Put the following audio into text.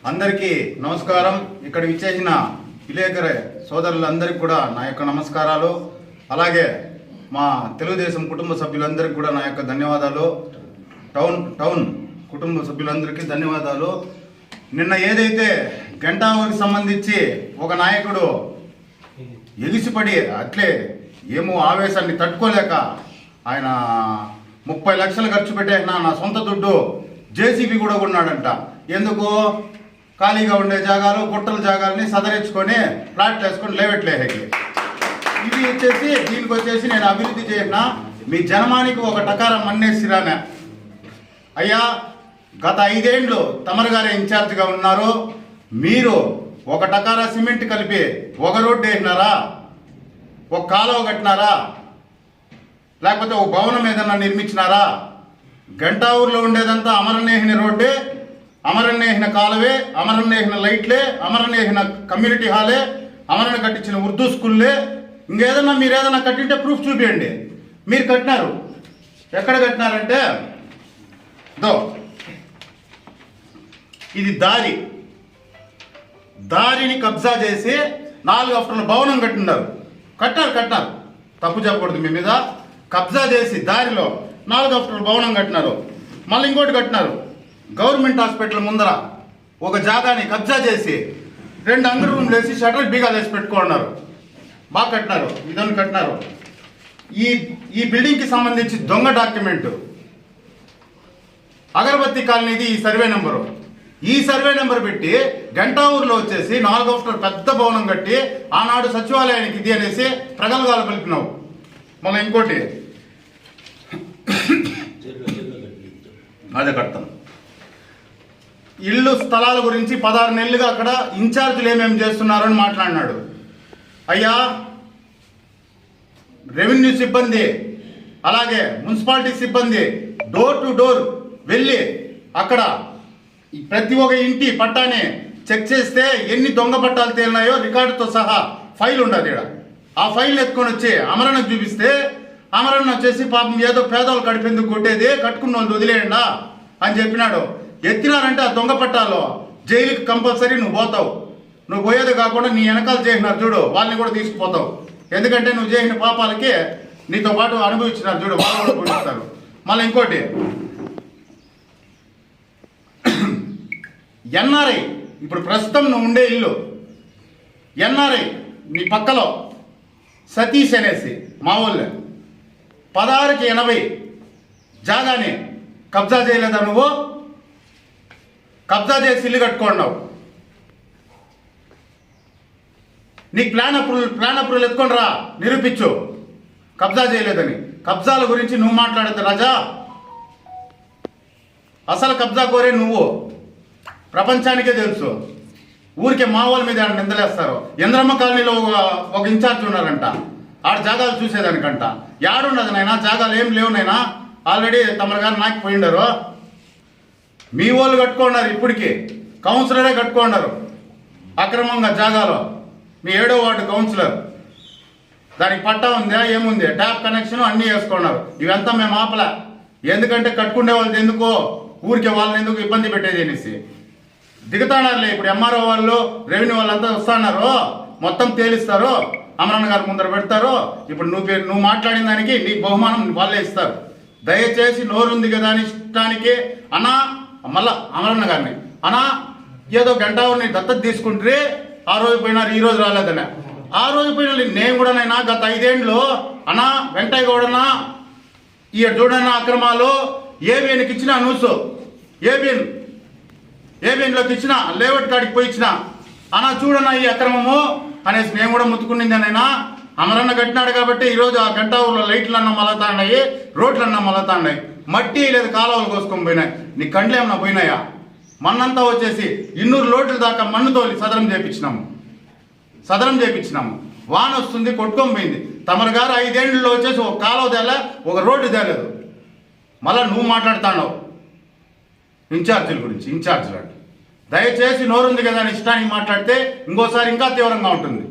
అందరికీ నమస్కారం. ఇక్కడ విచ్చేసిన విలేకరు సోదరులందరికీ కూడా నా యొక్క నమస్కారాలు. అలాగే మా తెలుగుదేశం కుటుంబ సభ్యులందరికీ కూడా నా యొక్క ధన్యవాదాలు. టౌన్ కుటుంబ సభ్యులందరికీ ధన్యవాదాలు. నిన్న ఏదైతే గంటావూరికి సంబంధించి ఒక నాయకుడు ఎగిసిపడి అట్లే ఏమో ఆవేశాన్ని తట్టుకోలేక ఆయన 30 లక్షలు ఖర్చు పెట్టేసిన నా సొంత దుడ్డు జేసీబీ కూడా కొన్నాడంట. ఎందుకు? ఖాళీగా ఉండే జాగాలు గుట్టల జాగాలని సదరించుకొని ప్లాట్లు వేసుకొని లేవట్లేకి. ఇది వచ్చేసి దీనికి వచ్చేసి నేను అభివృద్ధి చేసిన మీ జనమానికి ఒక టకారం మన్నేసిరానే. అయ్యా, గత 5 ఏళ్ళు తమరు గారే ఇన్ఛార్జిగా ఉన్నారు. మీరు ఒక టకారా సిమెంట్ కలిపి ఒక రోడ్డు వేసినారా? ఒక కాలువ కట్టినారా? లేకపోతే ఒక భవనం ఏదన్నా నిర్మించినారా? గంటావూరులో ఉండేదంతా అమరనేహిన రోడ్డే, అమరనేహిన కాలువే, అమరనేహిన లైట్లే, అమరనేహిన కమ్యూనిటీ హాలే, అమరణ కట్టించిన ఉర్దూ స్కూల్లే. ఇంకేదన్నా మీరు ఏదన్నా కట్టింటే ప్రూఫ్ చూపించండి. మీరు కట్టినారు. ఎక్కడ కట్టినారంటే ఇది దారిని కబ్జా చేసి 4 అఫ్టర్ల భవనం కట్టినారు. తప్పు చెప్పకూడదు మీ మీద. కబ్జా చేసి దారిలో 4 అఫ్టర్ల భవనం కట్టినారు. మళ్ళీ ఇంకోటి కట్టినారు. గవర్నమెంట్ హాస్పిటల్ ముందర ఒక జాగాని కబ్జా చేసి 2 అంగడి రూమ్లు వేసి షటర్ బీగాలు వేసి పెట్టుకున్నారు. బాగా కట్టినారు. ఇదని కట్టినారు. ఈ బిల్డింగ్కి సంబంధించి దొంగ డాక్యుమెంట్ అగరబత్తి కాలనీది ఈ సర్వే నెంబరు. ఈ సర్వే నెంబర్ పెట్టి గంటావూరులో వచ్చేసి 4 అఫ్టర్ పెద్ద భవనం కట్టి ఆనాడు సచివాలయానికి ఇది అనేసి ప్రగల్భాలు పలిపినావు. మళ్ళీ ఇంకోటి అదే కడతాను. ఇల్లు స్థలాల గురించి 16 నెలలుగా అక్కడ ఇన్ఛార్జీలు ఏమేమి చేస్తున్నారని మాట్లాడినాడు. అయ్యా, రెవెన్యూ సిబ్బంది అలాగే మున్సిపాలిటీ సిబ్బంది డోర్ టు డోర్ వెళ్ళి అక్కడ ప్రతి ఒక్క ఇంటి పట్టాని చెక్ చేస్తే ఎన్ని దొంగ పట్టాలు తేలినాయో రికార్డుతో సహా ఫైల్ ఉండదు. ఇక్కడ ఆ ఫైల్ ఎత్తుకొని వచ్చి అమరణకు చూపిస్తే అమరణ వచ్చేసి పాపం ఏదో పేదలు కడిపేందుకు కొట్టేది, కట్టుకున్న వాళ్ళు వదిలేయండా అని చెప్పినాడు. ఎత్తినారంటే ఆ దొంగ పట్టాలు జైలుకి కంపల్సరీ నువ్వు పోతావు. నువ్వు పోయేది కాకుండా నీ వెనకాల చేసినారు చూడు, వాళ్ళని కూడా తీసుకుపోతావు. ఎందుకంటే నువ్వు చేసిన పాపాలకి నీతో పాటు అనుభవించినారు చూడు, వాళ్ళు కూడా పోయిస్తారు. మళ్ళీ ఇంకోటి ఎన్ఆర్ఐ, ఇప్పుడు ప్రస్తుతం నువ్వు ఉండే ఇల్లు ఎన్ఆర్ఐ నీ పక్కలో సతీష్ అనేసి మా ఊళ్ళో 16కి 80 జాగాని కబ్జా చేయలేదా? నువ్వు కబ్జా చేసి ఇల్లు కట్టుకున్నావు. నీకు ప్లాన్ అప్రూవల్ ఎత్తుకొని రా, నిరూపించు కబ్జా చేయలేదని. కబ్జాల గురించి నువ్వు మాట్లాడద్దు రాజా. అసలు కబ్జా కోరే నువ్వు, ప్రపంచానికే తెలుసు. ఊరికే మా వాళ్ళ మీద నిందలేస్తారు. ఇంద్రమ్మ కాలనీలో ఒక ఇన్ఛార్జ్ ఉన్నారంట, ఆడ జాగాలు చూసేదానికంట. యాడున్నది నైనా? జాగాలు ఏం లేవు నైనా. ఆల్రెడీ తమరు గారు నాకు పోయిండారు. మీ వాళ్ళు కట్టుకున్నారు. ఇప్పటికీ కౌన్సిలరే కట్టుకున్నారు అక్రమంగా జాగాలో. మీ 7వ వార్డు కౌన్సిలర్, దానికి పట్టా ఉందా ఏముంది, ట్యాప్ కనెక్షన్ అన్నీ వేసుకున్నారు. ఇవంతా మేము ఆపలే. ఎందుకంటే కట్టుకునే వాళ్ళది ఎందుకో, ఊరికే వాళ్ళని ఎందుకు ఇబ్బంది పెట్టేది అనేసి దిగుతానారులే. ఇప్పుడు ఎంఆర్ఓ వాళ్ళు రెవెన్యూ వాళ్ళంతా వస్తున్నారు, మొత్తం తేలిస్తారు, అమరన్న గారు ముందర పెడతారు. ఇప్పుడు నువ్వు మాట్లాడిన దానికి నీకు బహుమానం వాళ్ళే ఇస్తారు. దయచేసి నోరుంది కదా అని ఇష్టానికి అన్నా మళ్ళా అమరన్న గారిని అన్నా ఏదో గంటావుని దత్తత తీసుకుంటే ఆ రోజు పోయినారు, ఈ రోజు రాలేదనే. ఆ రోజు పోయిన నేను కూడా నైనా గత 5 ఏళ్ళు అన్నా వెంకయ్య గౌడనా ఈ చూడన్నా అక్రమాలు ఏబిఎన్కి ఇచ్చిన న్యూస్, ఏబిఎన్లోకి ఇచ్చిన లేఅవుట్ కాడికి పోయి ఇచ్చిన అన్నా చూడన్నా ఈ అక్రమము అనేసి నేను కూడా ముత్తుకునిందేనైనా. అమరన్న కట్టినాడు కాబట్టి ఈరోజు ఆ గంటావూరులో లైట్లు అన్న మలతాండాయి, రోడ్లు అన్న మలతాండాయి. మట్టి లేదు, కాలువలు కోసుకొని పోయినాయి. నీ కండ్లు ఏమన్నా పోయినాయా? మన్నంతా వచ్చేసి 200 లోడ్ల దాకా మన్ను తోలి సదరం చేపించినాము. వాన వస్తుంది, కొట్టుకొని పోయింది. తమరు గారు 5 ఏళ్ళలో వచ్చేసి ఒక కాలువ తేలే, ఒక రోడ్డు తేలేదు. మళ్ళీ నువ్వు మాట్లాడుతున్నావు ఇన్ఛార్జీల గురించి. ఇన్ఛార్జీలు అంటే దయచేసి నోరుంది కదా అని ఇష్టానికి మాట్లాడితే ఇంకోసారి ఇంకా తీవ్రంగా ఉంటుంది.